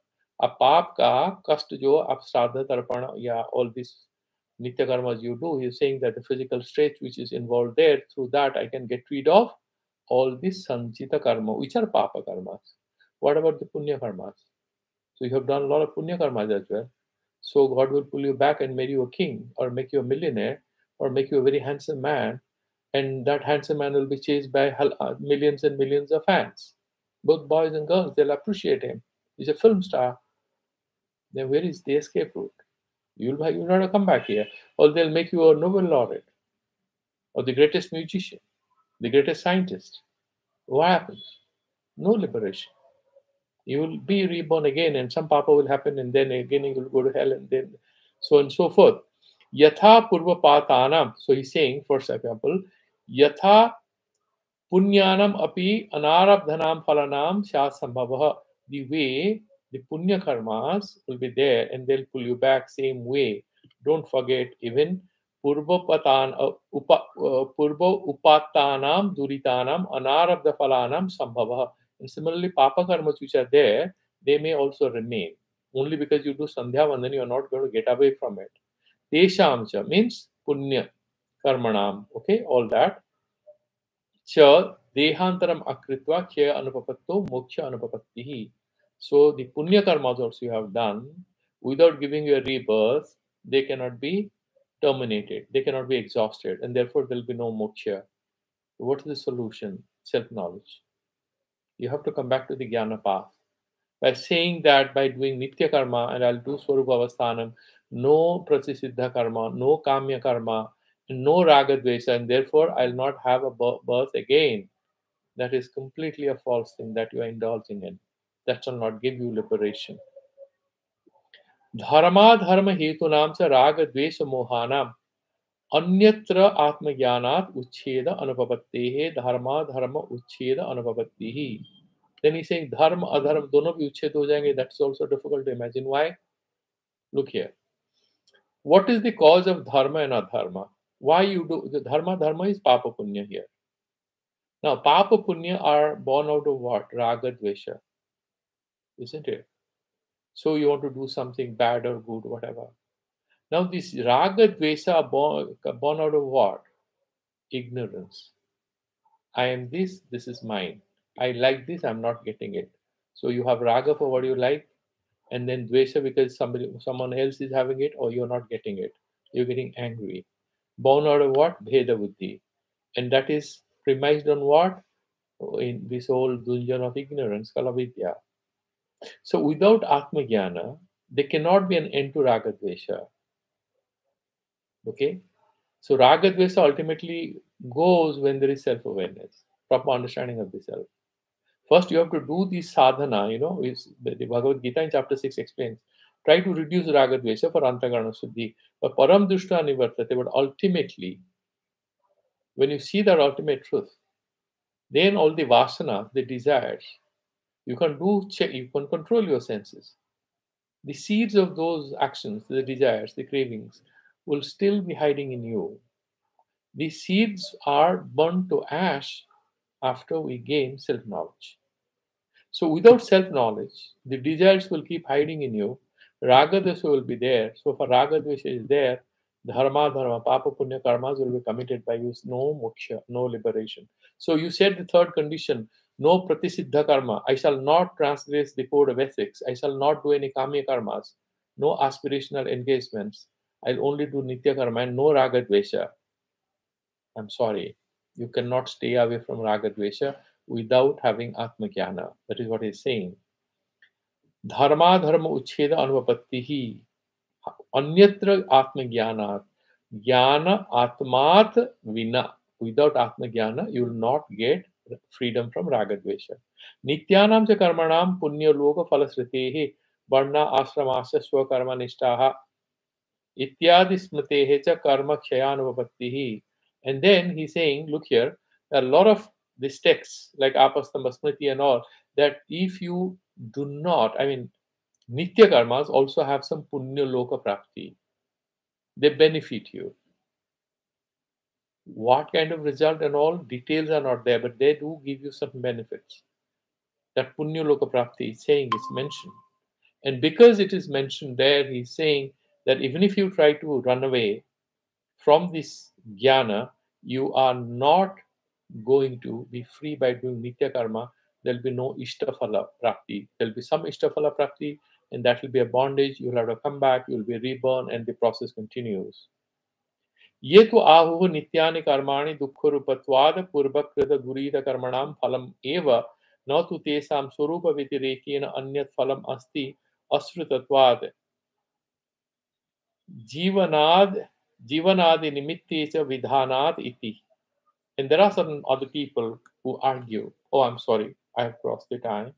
अब पाप का कष्ट जो आप श्राद्ध तर्पण या all these nitya karmas you do, he's saying that the physical state which is involved there, through that I can get rid of all these sanchita karma, which are papa karmas. What about the punya karmas? So you have done a lot of punya karmas as well. So God will pull you back and make you a king, or make you a millionaire, or make you a very handsome man, and that handsome man will be chased by millions and millions of fans. Both boys and girls, they'll appreciate him. He's a film star. Then where is the escape route? You'll not come back here, or they'll make you a Nobel laureate, or the greatest musician, the greatest scientist. What happens? No liberation. You will be reborn again, and some papa will happen, and then again you will go to hell, and then so on and so forth. Yatha purva patanam. So he's saying, for example, yatha punyanam api anarabdhanam phalanam shasambhavaha. The way the punya karmas will be there, and they'll pull you back same way. Don't forget, even purva upatanam duritanam anarabdha phalanam sambhavaha. And similarly, papa karmas which are there, they may also remain. Only because you do sandhya vandan, you are not going to get away from it. Teshamcha means punya karmanam. Okay, all that. Cha dehantaram akritva kya anupapatto moksha anupapattihi. So the punya karmas also you have done, without giving you a rebirth, they cannot be terminated. They cannot be exhausted, and therefore there will be no moksha. What is the solution? Self-knowledge. You have to come back to the jnana path. By saying that by doing nitya karma and I'll do swarupa avasthanam, no prasisiddha karma, no kamya karma, no raga dvesa, and therefore I'll not have a birth again. That is completely a false thing that you are indulging in. That shall not give you liberation. Dharma dharma hetunam sa raga dvesa mohanam अन्यत्र आत्मज्ञानात् उच्छेद अनुपपत्तेः dharma dharma उच्छेद अनुपपत्तिः. Then he's saying dharma adharma दोनों भी उच्छेद हो जाएंगे. That's also difficult to imagine. Why? Look here. What is the cause of dharma and adharma? Why you do the dharma is papa punya here. Now papa punya are born out of what? Raga dvesha, isn't it? So you want to do something bad or good, whatever. Now this raga dvesha are born out of what? Ignorance. I am this is mine. I like this, I'm not getting it. So you have raga for what you like, and then dvesha because someone else is having it or you're not getting it. You're getting angry. Born out of what? Bheda buddhi. And that is premised on what? In this whole dungeon of ignorance, kalavidya. So without Atma Jnana, there cannot be an end to Raga Dvesha. Okay? So Raga Dvesha ultimately goes when there is self-awareness, proper understanding of the self. First, you have to do the sadhana, the Bhagavad Gita in chapter 6 explains. Try to reduce Raga Dvesha for Antakarana Suddhi. But Param Dushta Nivartate, but ultimately, when you see that ultimate truth, then all the vasana, the desires, you can control your senses. The seeds of those actions, the desires, the cravings, will still be hiding in you. These seeds are burnt to ash after we gain self knowledge. So without self-knowledge, the desires will keep hiding in you. Raga dvesha will be there. So if a raga dvesha is there, dharma, papa, punya, karmas will be committed by you. No moksha, no liberation. So you said the third condition, no pratisiddha karma. I shall not transgress the code of ethics. I shall not do any kamya karmas. No aspirational engagements. I'll only do nitya karma and no raga dvesha. I'm sorry. You cannot stay away from raga dvesha without having atma jnana. That is what he's saying. धर्माधर्म उच्छेद अनुपत्ति ही अन्यत्र आत्मज्ञानात् ज्ञान आत्मात् विना without आत्मज्ञान you will not get freedom from raga dvesha नित्यानां च कर्मणां पुण्यलोक फलश्रुतेः वर्ण आश्रमास्य स्वकर्मनिष्ठाः इत्यादि स्मृतेः च कर्म क्षयानुपत्तिः. And then he's saying, look here, a lot of these texts like Apastamba Smriti and all, that if you do not, I mean, Nitya karmas also have some punya loka prapti. They benefit you. What kind of result and all details are not there, but they do give you some benefits. That punya loka prapti is saying is mentioned. And because it is mentioned there, he's saying that even if you try to run away from this jnana, you are not going to be free by doing nitya karma. There'll be no ishtaphala prapti. There'll be some ishtaphala prapti, and that will be a bondage. You'll have to come back, you'll be reborn, and the process continues. ये तो आहुः नित्यानि कर्माणि दुःखरूपत्वाद पूर्वकृत दुरीत कर्मणां फलम् एव न तु तेषां स्वरूपव्यतिरेकेण अन्यत् फलम् अस्ति अश्रुतत्वात् जीवनाद् जीवनादि निमित्ते च विधानात् इति. And there are certain other people who argue. Oh, I'm sorry, I have crossed the time.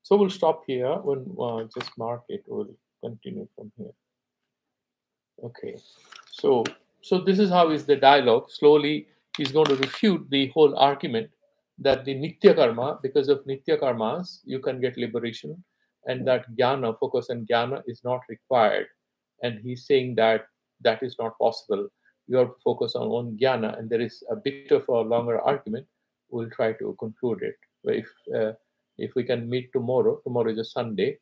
So we'll stop here. We'll just mark it. We'll continue from here. Okay. So this is how is the dialogue. Slowly, he's going to refute the whole argument that the nitya karma, because of nitya karmas, you can get liberation, and that jnana, focus on jnana, is not required. And he's saying that that is not possible. You have to focus on jnana, and there is a bit of a longer argument. We'll try to conclude it. But if we can meet tomorrow, tomorrow is a Sunday.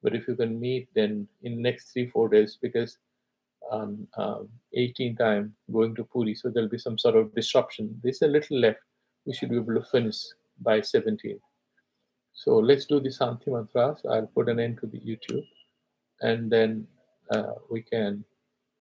But if you can meet, then in next 3-4 days, because on 18th I'm going to Puri, so there'll be some sort of disruption. There's a little left. We should be able to finish by 17th. So let's do the Santi mantras. I'll put an end to the YouTube, and then we can